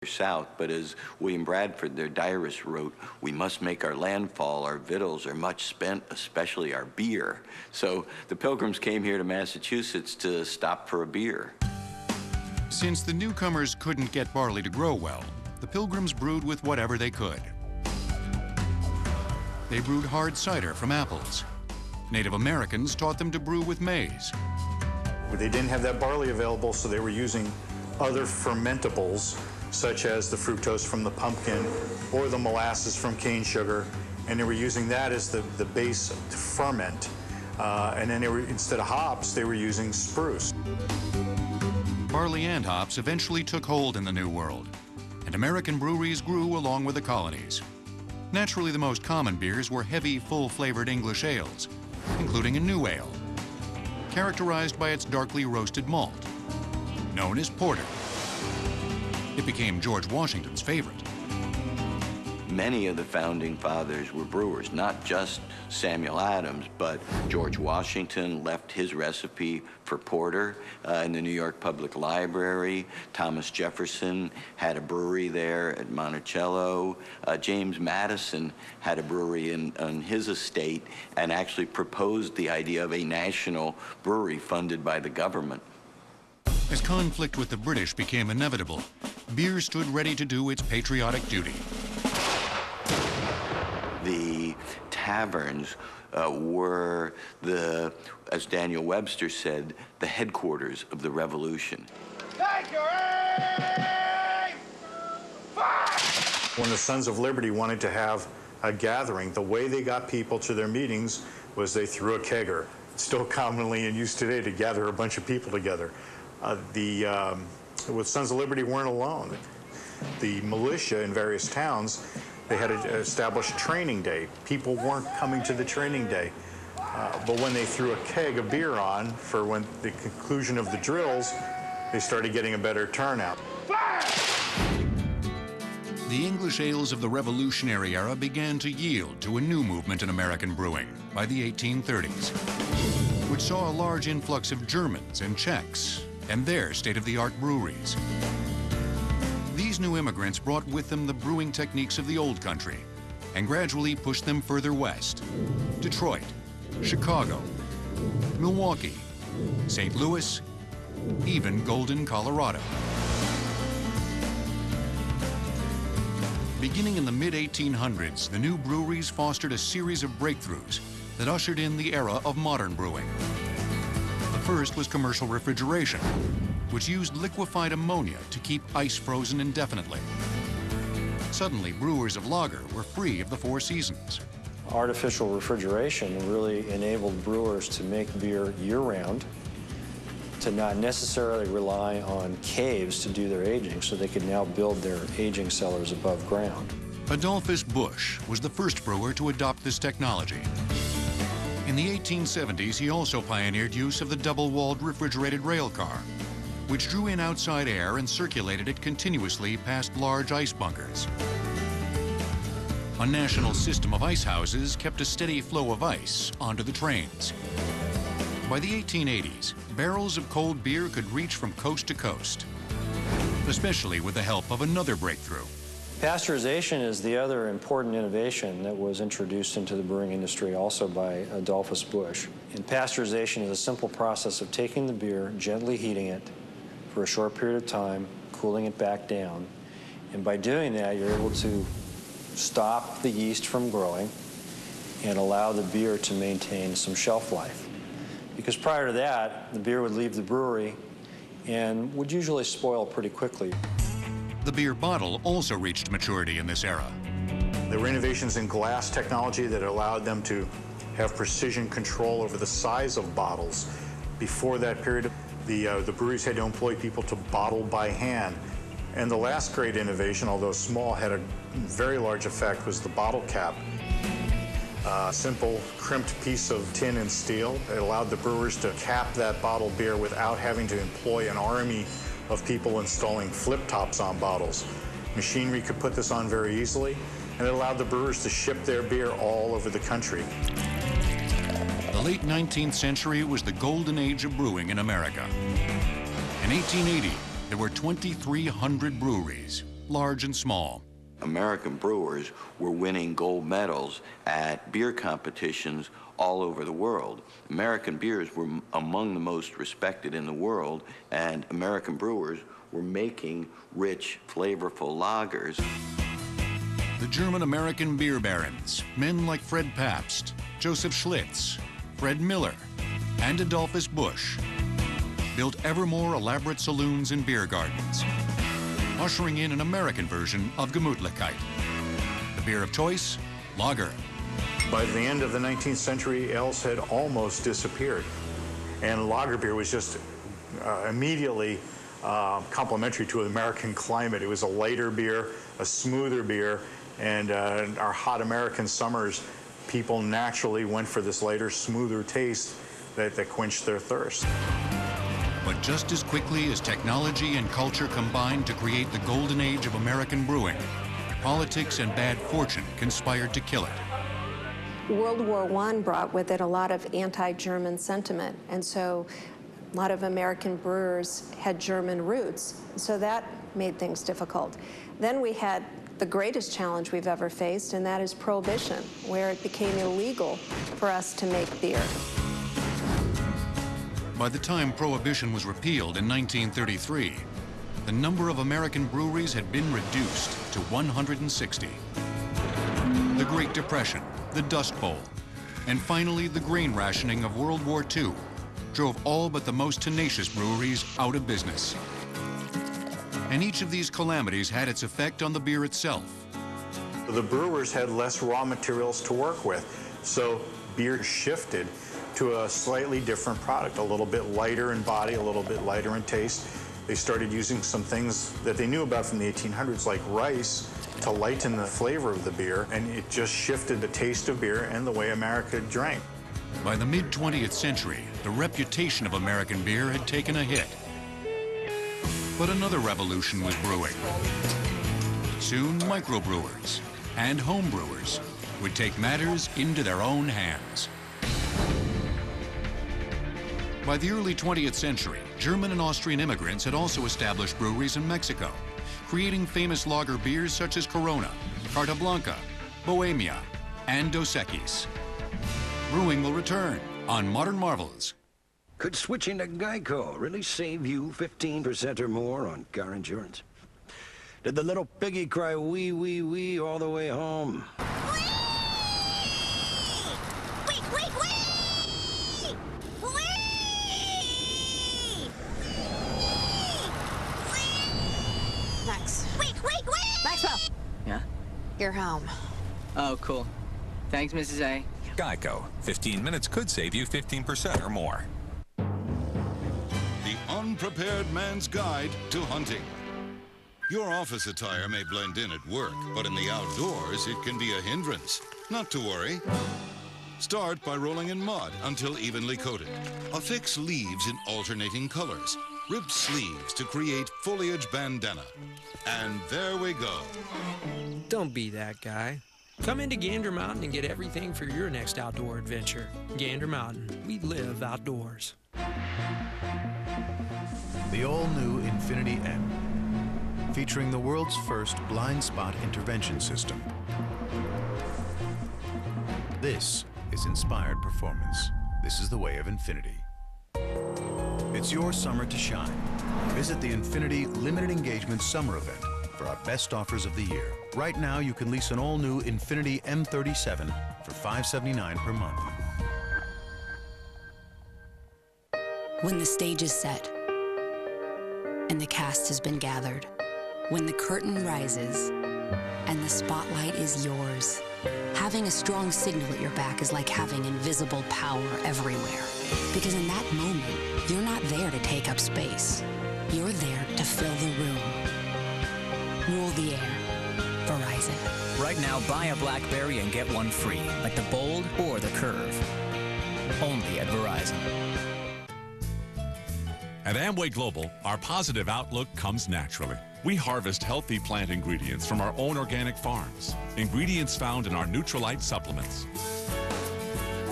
south, but as William Bradford, their diarist, wrote, we must make our landfall, our victuals are much spent, especially our beer. So the Pilgrims came here to Massachusetts to stop for a beer. Since the newcomers couldn't get barley to grow well, the Pilgrims brewed with whatever they could. They brewed hard cider from apples. Native Americans taught them to brew with maize. They didn't have that barley available, so they were using other fermentables, such as the fructose from the pumpkin or the molasses from cane sugar, and they were using that as the base to ferment. And then instead of hops, they were using spruce. Barley and hops eventually took hold in the New World, and American breweries grew along with the colonies. Naturally, the most common beers were heavy, full-flavored English ales, including a new ale, characterized by its darkly roasted malt, known as porter. It became George Washington's favorite. Many of the founding fathers were brewers, not just Samuel Adams, but George Washington left his recipe for porter in the New York Public Library. Thomas Jefferson had a brewery there at Monticello. James Madison had a brewery on his estate and actually proposed the idea of a national brewery funded by the government. As conflict with the British became inevitable, beer stood ready to do its patriotic duty. The taverns were as Daniel Webster said, the headquarters of the Revolution. Take your aim! Fire! When the Sons of Liberty wanted to have a gathering, the way they got people to their meetings was they threw a kegger. It's still commonly in use today to gather a bunch of people together. With Sons of Liberty weren't alone. The militia in various towns, they had established training day. People weren't coming to the training day. But when they threw a keg of beer on for when the conclusion of the drills, they started getting a better turnout. Fire! The English ales of the Revolutionary era began to yield to a new movement in American brewing by the 1830s, which saw a large influx of Germans and Czechs and their state-of-the-art breweries. These new immigrants brought with them the brewing techniques of the old country and gradually pushed them further west. Detroit, Chicago, Milwaukee, St. Louis, even Golden, Colorado. Beginning in the mid-1800s, the new breweries fostered a series of breakthroughs that ushered in the era of modern brewing. The first was commercial refrigeration, which used liquefied ammonia to keep ice frozen indefinitely. Suddenly, brewers of lager were free of the four seasons. Artificial refrigeration really enabled brewers to make beer year-round, to not necessarily rely on caves to do their aging, so they could now build their aging cellars above ground. Adolphus Busch was the first brewer to adopt this technology. In the 1870s, he also pioneered use of the double-walled refrigerated rail car, which drew in outside air and circulated it continuously past large ice bunkers. A national system of ice houses kept a steady flow of ice onto the trains. By the 1880s, barrels of cold beer could reach from coast to coast, especially with the help of another breakthrough. Pasteurization is the other important innovation that was introduced into the brewing industry also by Adolphus Busch. And pasteurization is a simple process of taking the beer, gently heating it for a short period of time, cooling it back down. And by doing that, you're able to stop the yeast from growing and allow the beer to maintain some shelf life. Because prior to that, the beer would leave the brewery and would usually spoil pretty quickly. The beer bottle also reached maturity in this era. There were innovations in glass technology that allowed them to have precision control over the size of bottles. Before that period, the breweries had to employ people to bottle by hand. And the last great innovation, although small, had a very large effect, was the bottle cap. A simple crimped piece of tin and steel. It allowed the brewers to cap that bottled beer without having to employ an army of people installing flip tops on bottles. Machinery could put this on very easily, and it allowed the brewers to ship their beer all over the country. The late 19th century was the golden age of brewing in America. In 1880, there were 2,300 breweries, large and small. American brewers were winning gold medals at beer competitions all over the world. American beers were among the most respected in the world, and American brewers were making rich, flavorful lagers. The German-American beer barons, men like Fred Pabst, Joseph Schlitz, Fred Miller, and Adolphus Busch, built ever more elaborate saloons and beer gardens, ushering in an American version of Gemütlichkeit. The beer of choice, lager. By the end of the 19th century, ales had almost disappeared, and lager beer was just immediately complementary to the American climate. It was a lighter beer, a smoother beer, and our hot American summers, people naturally went for this lighter, smoother taste that quenched their thirst. But just as quickly as technology and culture combined to create the golden age of American brewing, politics and bad fortune conspired to kill it. World War I brought with it a lot of anti-German sentiment, and so a lot of American brewers had German roots, so that made things difficult. Then we had the greatest challenge we've ever faced, and that is Prohibition, where it became illegal for us to make beer. By the time Prohibition was repealed in 1933, the number of American breweries had been reduced to 160. The Great Depression, the Dust Bowl, and finally the grain rationing of World War II drove all but the most tenacious breweries out of business. And each of these calamities had its effect on the beer itself. The brewers had less raw materials to work with, so beer shifted to a slightly different product, a little bit lighter in body, a little bit lighter in taste. They started using some things that they knew about from the 1800s, like rice, to lighten the flavor of the beer, and it just shifted the taste of beer and the way America drank. By the mid-20th century, the reputation of American beer had taken a hit. But another revolution was brewing. Soon, microbrewers and home brewers would take matters into their own hands. By the early 20th century, German and Austrian immigrants had also established breweries in Mexico, creating famous lager beers such as Corona, Carta Blanca, Bohemia, and Dos Equis. Brewing will return on Modern Marvels. Could switching to Geico really save you 15% or more on car insurance? Did the little piggy cry wee, wee, wee all the way home? Yeah? You're home. Oh, cool. Thanks, Mrs. A. Geico. 15 minutes could save you 15% or more. The Unprepared Man's Guide to Hunting. Your office attire may blend in at work, but in the outdoors, it can be a hindrance. Not to worry. Start by rolling in mud until evenly coated. Affix leaves in alternating colors. Rip sleeves to create foliage bandana. And there we go. Don't be that guy. Come into Gander Mountain and get everything for your next outdoor adventure. Gander Mountain, we live outdoors. The all-new Infinity M, featuring the world's first blind spot intervention system. This is inspired performance. This is the way of infinity. It's your summer to shine. Visit the Infinity Limited Engagement Summer Event for our best offers of the year. Right now, you can lease an all-new Infinity M37 for $579 per month. When the stage is set and the cast has been gathered, when the curtain rises and the spotlight is yours, having a strong signal at your back is like having invisible power everywhere. Because in that moment, you're not there to take up space. You're there to fill the room. Rule the air. Verizon. Right now, buy a BlackBerry and get one free, like the Bold or the Curve. Only at Verizon. At Amway Global, our positive outlook comes naturally. We harvest healthy plant ingredients from our own organic farms, ingredients found in our Nutrilite supplements,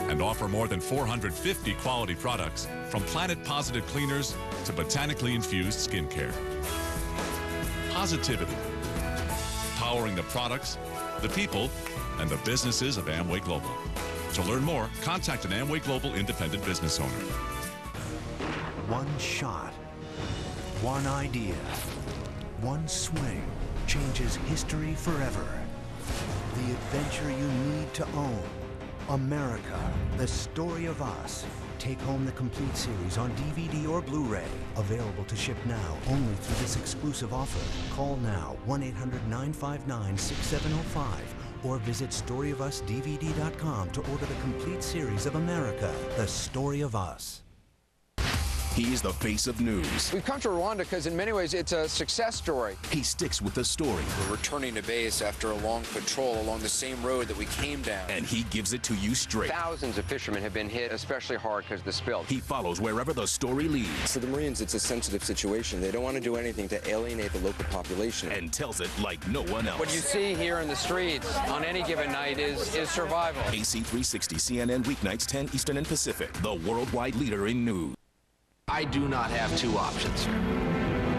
and offer more than 450 quality products, from planet-positive cleaners to botanically infused skincare. Positivity, powering the products, the people, and the businesses of Amway Global. To learn more, contact an Amway Global independent business owner. One shot, one idea, one swing changes history forever. The adventure you need to own. America, the story of us. Take home the complete series on DVD or Blu-ray. Available to ship now only through this exclusive offer. Call now 1-800-959-6705 or visit storyofusdvd.com to order the complete series of America, the story of us. He is the face of news. We've come to Rwanda because in many ways it's a success story. He sticks with the story. We're returning to base after a long patrol along the same road that we came down. And he gives it to you straight. Thousands of fishermen have been hit especially hard because of the spill. He follows wherever the story leads. For the Marines, it's a sensitive situation. They don't want to do anything to alienate the local population. And tells it like no one else. What you see here in the streets on any given night is survival. AC360 CNN weeknights 10 Eastern and Pacific. The worldwide leader in news. I do not have two options here.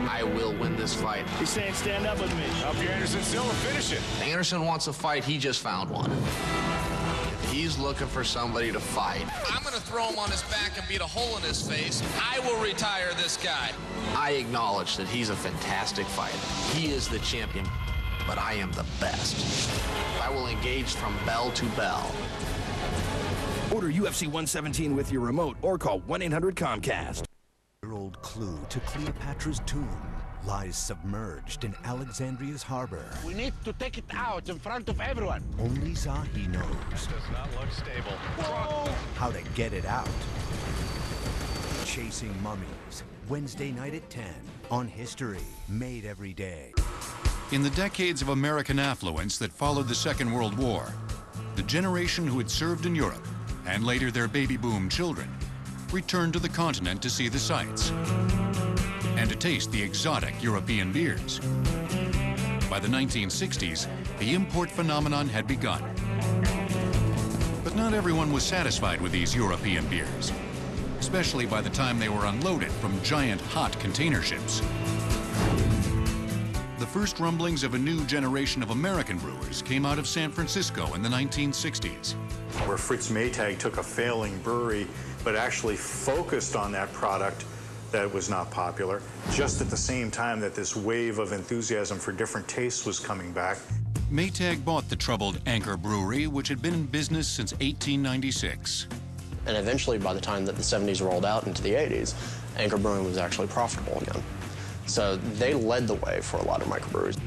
I will win this fight. He's saying stand up with me. Up your Anderson Silva, finish it. Anderson wants a fight. He just found one. He's looking for somebody to fight. I'm going to throw him on his back and beat a hole in his face. I will retire this guy. I acknowledge that he's a fantastic fighter. He is the champion, but I am the best. I will engage from bell to bell. Order UFC 117 with your remote or call 1-800-COMCAST. Old clue to Cleopatra's tomb lies submerged in Alexandria's harbor. We need to take it out in front of everyone. Only Zahi knows. Does not look stable. Whoa. How to get it out. Chasing Mummies, Wednesday night at 10 on History, made every day. In the decades of American affluence that followed the Second World War, the generation who had served in Europe, and later their baby boom children, returned to the continent to see the sights and to taste the exotic European beers. By the 1960s, the import phenomenon had begun. But not everyone was satisfied with these European beers, especially by the time they were unloaded from giant hot container ships. The first rumblings of a new generation of American brewers came out of San Francisco in the 1960s. Where Fritz Maytag took a failing brewery, but actually focused on that product that was not popular, just at the same time that this wave of enthusiasm for different tastes was coming back. Maytag bought the troubled Anchor Brewery, which had been in business since 1896. And eventually, by the time that the 70s rolled out into the 80s, Anchor Brewing was actually profitable again. So they led the way for a lot of microbreweries.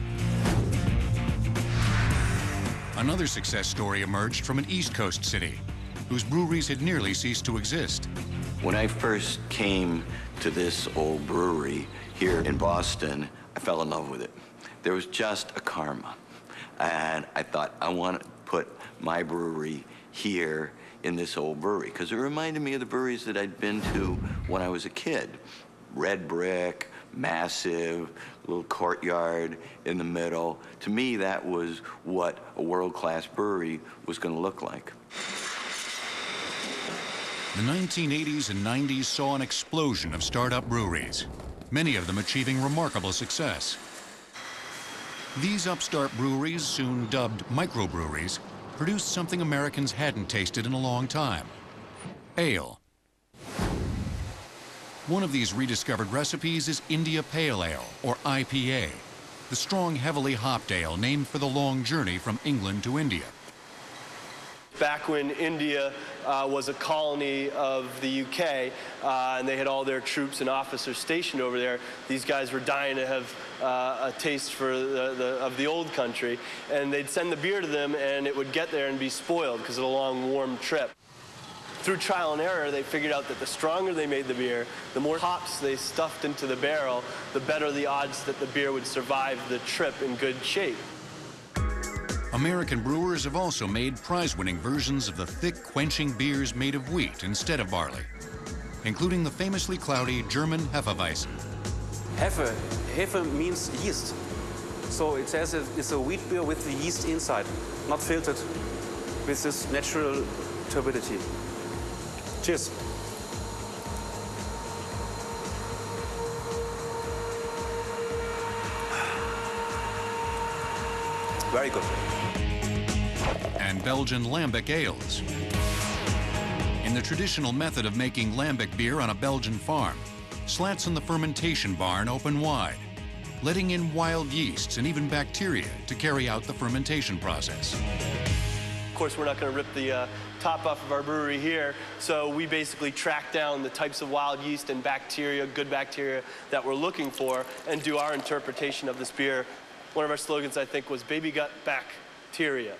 Another success story emerged from an East Coast city, whose breweries had nearly ceased to exist. When I first came to this old brewery here in Boston, I fell in love with it. There was just a karma. And I thought, I want to put my brewery here in this old brewery, because it reminded me of the breweries that I'd been to when I was a kid. Red brick, massive, little courtyard in the middle. To me, that was what a world-class brewery was going to look like. The 1980s and 90s saw an explosion of startup breweries, many of them achieving remarkable success. These upstart breweries, soon dubbed microbreweries, produced something Americans hadn't tasted in a long time: ale. One of these rediscovered recipes is India Pale Ale, or IPA, the strong, heavily hopped ale named for the long journey from England to India. Back when India was a colony of the UK, and they had all their troops and officers stationed over there, these guys were dying to have a taste for of the old country, and they'd send the beer to them, and it would get there and be spoiled because of the long, warm trip. Through trial and error, they figured out that the stronger they made the beer, the more hops they stuffed into the barrel, the better the odds that the beer would survive the trip in good shape. American brewers have also made prize-winning versions of the thick, quenching beers made of wheat instead of barley, including the famously cloudy German Hefeweizen. Hefe means yeast. So it says it's a wheat beer with the yeast inside, not filtered, with this natural turbidity. Cheers. Very good. And Belgian lambic ales. In the traditional method of making lambic beer on a Belgian farm, slats in the fermentation barn open wide, letting in wild yeasts and even bacteria to carry out the fermentation process. Of course, we're not going to rip the top off of our brewery here, so we basically track down the types of wild yeast and bacteria, good bacteria, that we're looking for and do our interpretation of this beer. One of our slogans, I think, was baby gut bacteria.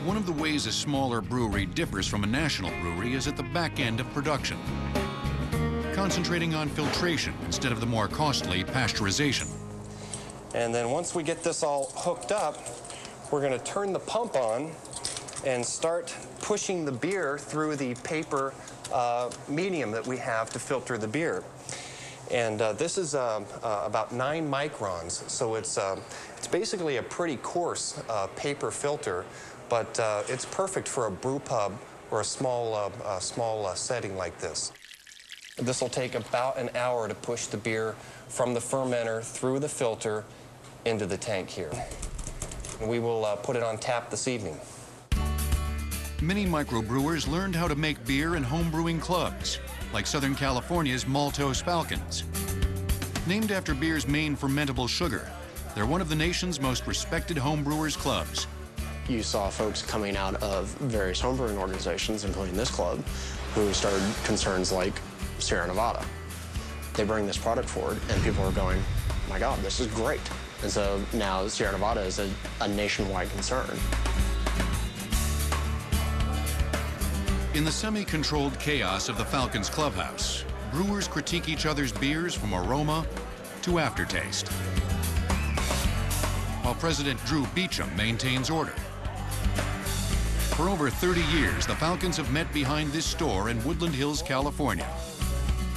One of the ways a smaller brewery differs from a national brewery is at the back end of production, concentrating on filtration instead of the more costly pasteurization. And then once we get this all hooked up, we're going to turn the pump on and start pushing the beer through the paper medium that we have to filter the beer. And this is about 9 microns, so it's basically a pretty coarse paper filter, but it's perfect for a brew pub or a small setting like this. This will take about an hour to push the beer from the fermenter through the filter into the tank here. We will put it on tap this evening. Many microbrewers learned how to make beer in homebrewing clubs, like Southern California's Maltose Falcons. Named after beer's main fermentable sugar, they're one of the nation's most respected homebrewers clubs. You saw folks coming out of various homebrewing organizations, including this club, who started concerns like Sierra Nevada. They bring this product forward, and people are going, my God, this is great. And so now Sierra Nevada is a nationwide concern. In the semi-controlled chaos of the Falcons clubhouse, brewers critique each other's beers from aroma to aftertaste, while President Drew Beecham maintains order. For over 30 years, the Falcons have met behind this store in Woodland Hills, California,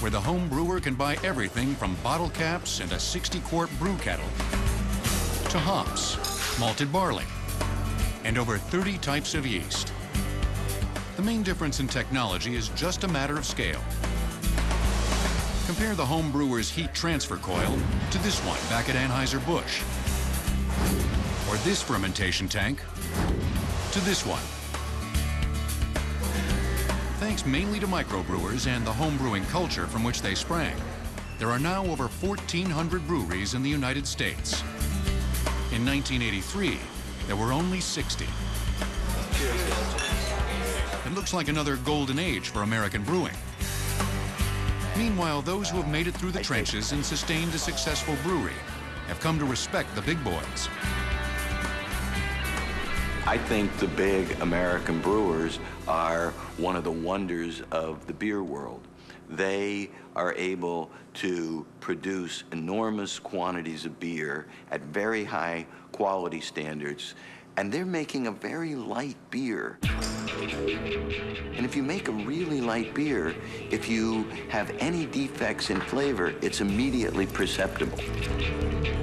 where the home brewer can buy everything from bottle caps and a 60-quart brew kettle to hops, malted barley, and over 30 types of yeast. The main difference in technology is just a matter of scale. Compare the home brewer's heat transfer coil to this one back at Anheuser-Busch, or this fermentation tank to this one. Thanks mainly to microbrewers and the home brewing culture from which they sprang, there are now over 1,400 breweries in the United States. In 1983, there were only 60. It looks like another golden age for American brewing. Meanwhile, those who have made it through the trenches and sustained a successful brewery have come to respect the big boys. I think the big American brewers are one of the wonders of the beer world. They are able to produce enormous quantities of beer at very high quality standards, and they're making a very light beer. And if you make a really light beer, if you have any defects in flavor, it's immediately perceptible.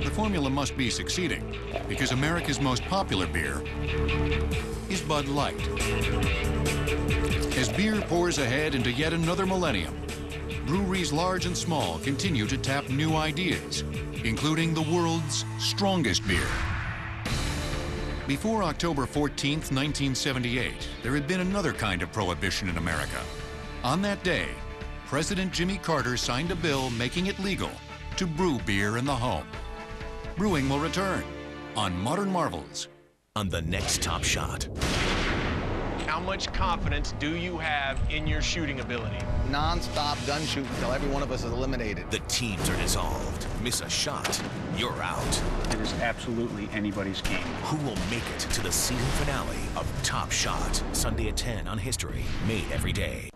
The formula must be succeeding, because America's most popular beer is Bud Light. As beer pours ahead into yet another millennium, breweries large and small continue to tap new ideas, including the world's strongest beer. Before October 14th, 1978, there had been another kind of prohibition in America. On that day, President Jimmy Carter signed a bill making it legal to brew beer in the home. Brewing will return on Modern Marvels. On the next Top Shot. How much confidence do you have in your shooting ability? Non-stop gun shoot until every one of us is eliminated. The teams are dissolved. Miss a shot, you're out. It is absolutely anybody's game. Who will make it to the season finale of Top Shot? Sunday at 10 on History, made every day.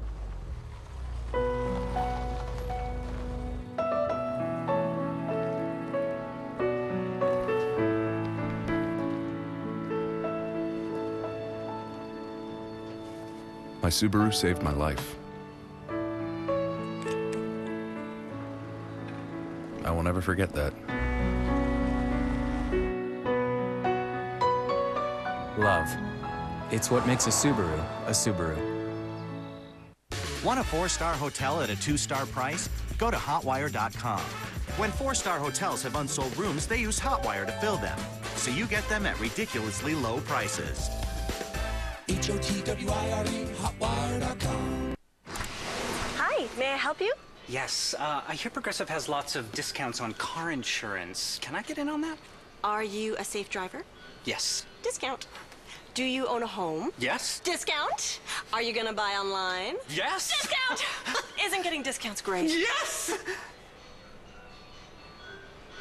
My Subaru saved my life. I will never forget that. Love. It's what makes a Subaru a Subaru. Want a 4-star hotel at a 2-star price? Go to hotwire.com. When 4-star hotels have unsold rooms, they use Hotwire to fill them. So you get them at ridiculously low prices. HOTWIRE, hotwire.com. Hi, may I help you? Yes, I hear Progressive has lots of discounts on car insurance. Can I get in on that? Are you a safe driver? Yes. Discount. Do you own a home? Yes. Discount. Are you gonna buy online? Yes. Discount. Isn't getting discounts great? Yes!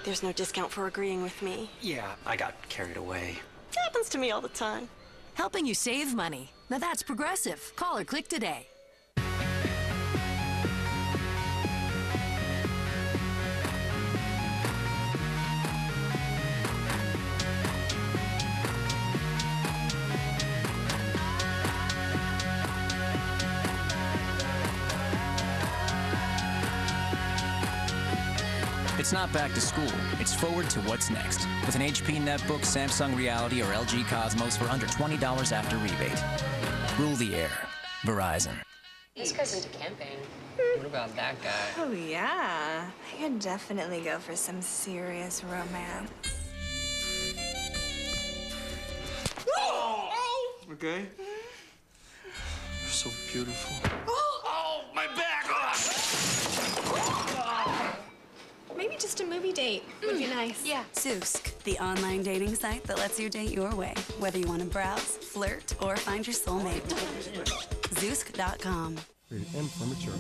There's no discount for agreeing with me. Yeah, I got carried away. It happens to me all the time. Helping you save money. Now that's Progressive. Call or click today. It's not back to school, it's forward to what's next. With an HP Netbook, Samsung Reality, or LG Cosmos for under $20 after rebate. Rule the air. Verizon. This guy's into camping. What about that guy? Oh, yeah. I could definitely go for some serious romance. Okay? You're so beautiful. Oh, my back! Maybe just a movie date would be nice. Yeah. Zoosk, the online dating site that lets you date your way, whether you want to browse, flirt, or find your soulmate. Zoosk.com. Rated M for mature.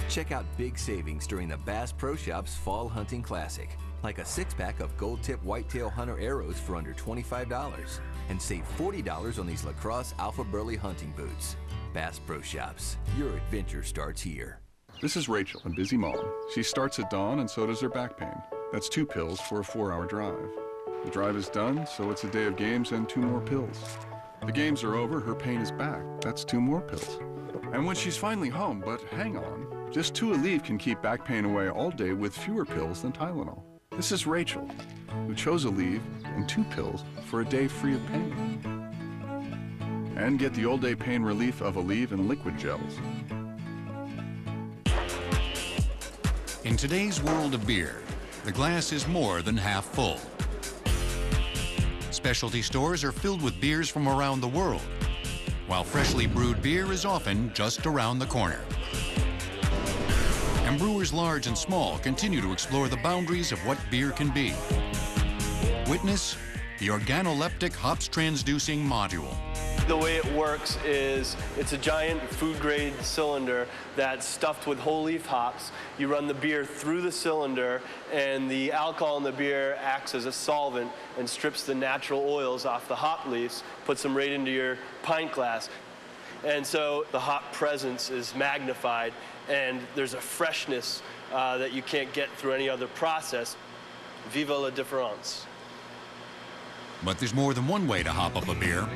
Check out big savings during the Bass Pro Shops Fall Hunting Classic. Like a 6-pack of gold-tip whitetail hunter arrows for under $25. And save $40 on these Lacrosse Alpha Burley hunting boots. Bass Pro Shops. Your adventure starts here. This is Rachel, a busy mom. She starts at dawn and so does her back pain. That's 2 pills for a 4-hour drive. The drive is done, so it's a day of games and 2 more pills. The games are over, her pain is back. That's 2 more pills. And when she's finally home, but hang on, just 2 Aleve can keep back pain away all day with fewer pills than Tylenol. This is Rachel, who chose Aleve and 2 pills for a day free of pain. And get the all-day pain relief of Aleve and liquid gels. In today's world of beer, the glass is more than half full. Specialty stores are filled with beers from around the world, while freshly brewed beer is often just around the corner. And brewers large and small continue to explore the boundaries of what beer can be. Witness the organoleptic hops transducing module. The way it works is it's a giant food-grade cylinder that's stuffed with whole leaf hops. You run the beer through the cylinder, and the alcohol in the beer acts as a solvent and strips the natural oils off the hop leaves, puts them right into your pint glass. And so the hop presence is magnified, and there's a freshness that you can't get through any other process. Viva la différence. But there's more than one way to hop up a beer.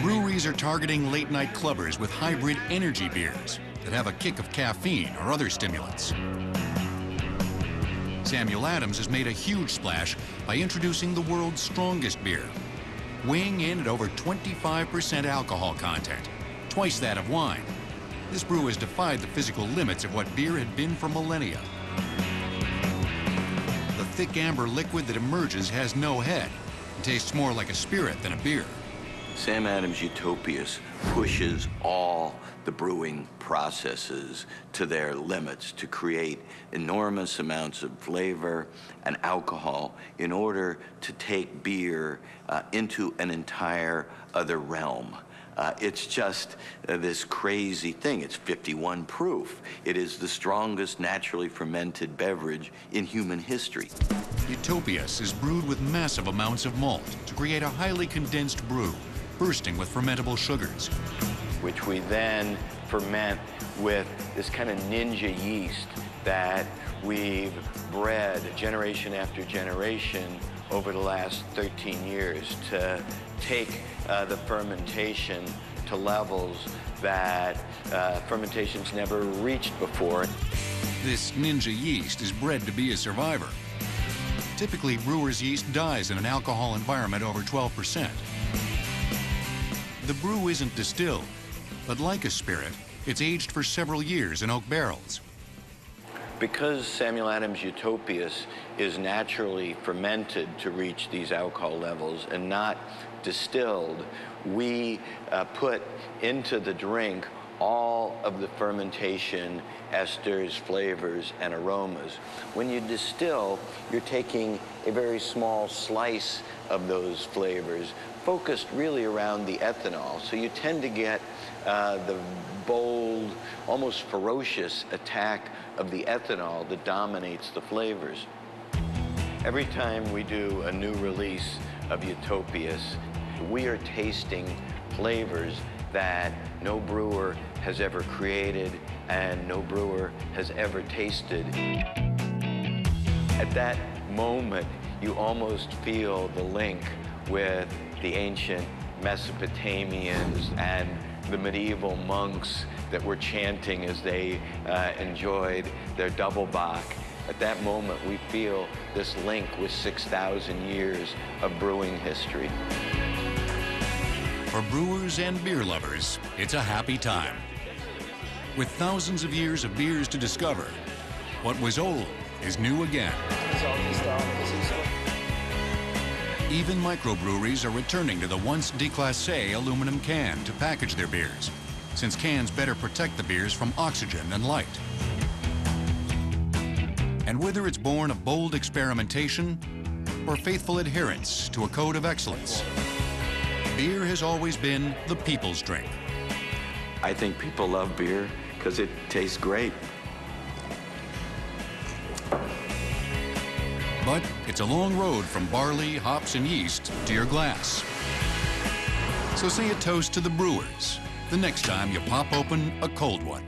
Breweries are targeting late-night clubbers with hybrid energy beers that have a kick of caffeine or other stimulants. Samuel Adams has made a huge splash by introducing the world's strongest beer, weighing in at over 25% alcohol content, twice that of wine. This brew has defied the physical limits of what beer had been for millennia. The thick amber liquid that emerges has no head and tastes more like a spirit than a beer. Sam Adams Utopias pushes all the brewing processes to their limits to create enormous amounts of flavor and alcohol in order to take beer into an entire other realm. It's just this crazy thing. It's 51 proof. It is the strongest naturally fermented beverage in human history. Utopias is brewed with massive amounts of malt to create a highly condensed brew, bursting with fermentable sugars, which we then ferment with this kind of ninja yeast that we've bred generation after generation over the last 13 years to take the fermentation to levels that fermentation's never reached before. This ninja yeast is bred to be a survivor. Typically, brewer's yeast dies in an alcohol environment over 12%. The brew isn't distilled, but like a spirit, it's aged for several years in oak barrels. Because Samuel Adams Utopias is naturally fermented to reach these alcohol levels and not distilled, we put into the drink all of the fermentation, esters, flavors, and aromas. When you distill, you're taking a very small slice of those flavors, focused really around the ethanol. So you tend to get the bold, almost ferocious attack of the ethanol that dominates the flavors. Every time we do a new release of Utopias, we are tasting flavors that no brewer has ever created and no brewer has ever tasted. At that moment, you almost feel the link with the ancient Mesopotamians and the medieval monks that were chanting as they enjoyed their double bock. At that moment, we feel this link with 6,000 years of brewing history. For brewers and beer lovers, it's a happy time. With thousands of years of beers to discover, what was old is new again. Even microbreweries are returning to the once déclassé aluminum can to package their beers, since cans better protect the beers from oxygen and light. And whether it's born of bold experimentation or faithful adherence to a code of excellence, beer has always been the people's drink. I think people love beer because it tastes great. But it's a long road from barley, hops, and yeast to your glass. So say a toast to the brewers the next time you pop open a cold one.